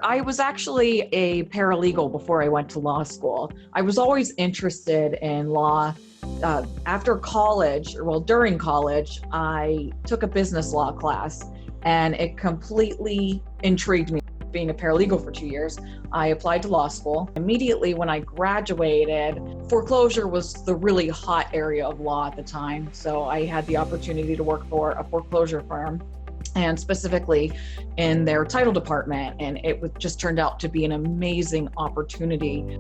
I was actually a paralegal before I went to law school. I was always interested in law. After college, during college, I took a business law class and it completely intrigued me. Being a paralegal for 2 years, I applied to law school. Immediately when I graduated, foreclosure was the really hot area of law at the time. So I had the opportunity to work for a foreclosure firm, and specifically in their title department. And it just turned out to be an amazing opportunity.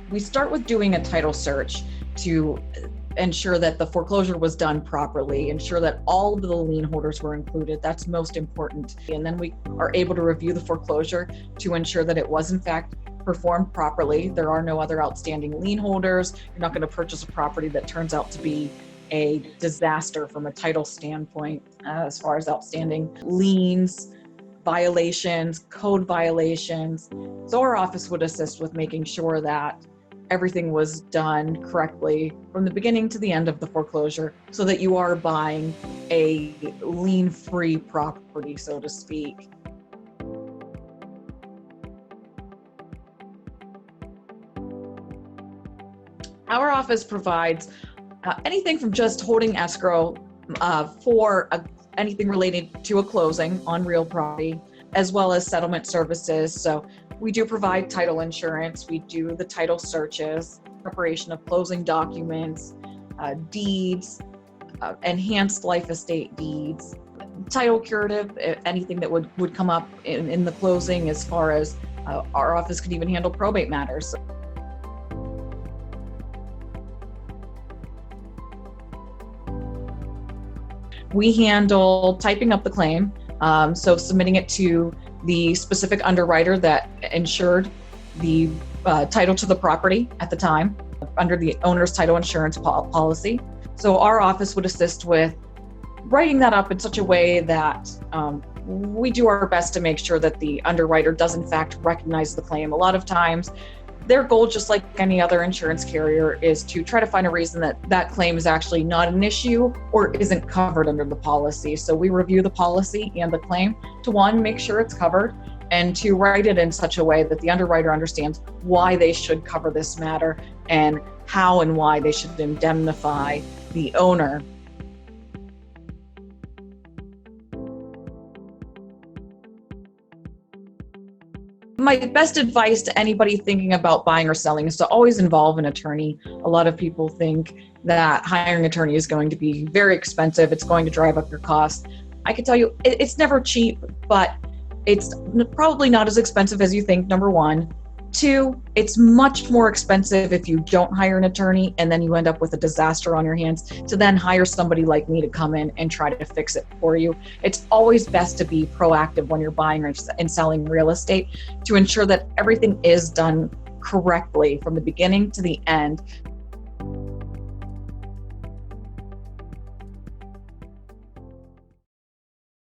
We start with doing a title search to ensure that the foreclosure was done properly, ensure that all of the lien holders were included. That's most important. And then we are able to review the foreclosure to ensure that it was in fact performed properly. There are no other outstanding lien holders. You're not going to purchase a property that turns out to be a disaster from a title standpoint, as far as outstanding liens, violations, code violations. So our office would assist with making sure that everything was done correctly from the beginning to the end of the foreclosure, so that you are buying a lien-free property, so to speak. Our office provides anything from just holding escrow for anything related to a closing on real property, as well as settlement services. So we do provide title insurance, we do the title searches, preparation of closing documents, deeds, enhanced life estate deeds, title curative, anything that would come up in the closing, as far as our office could even handle probate matters. We handle typing up the claim, so submitting it to the specific underwriter that insured the title to the property at the time under the owner's title insurance policy. So our office would assist with writing that up in such a way that we do our best to make sure that the underwriter does in fact recognize the claim. A lot of times their goal, just like any other insurance carrier, is to try to find a reason that that claim is actually not an issue or isn't covered under the policy. So we review the policy and the claim to, one, make sure it's covered, and to write it in such a way that the underwriter understands why they should cover this matter and how and why they should indemnify the owner. My best advice to anybody thinking about buying or selling is to always involve an attorney. A lot of people think that hiring an attorney is going to be very expensive. It's going to drive up your costs. I can tell you it's never cheap, but it's probably not as expensive as you think, number one. Two, it's much more expensive if you don't hire an attorney and then you end up with a disaster on your hands to then hire somebody like me to come in and try to fix it for you. It's always best to be proactive when you're buying and selling real estate, to ensure that everything is done correctly from the beginning to the end.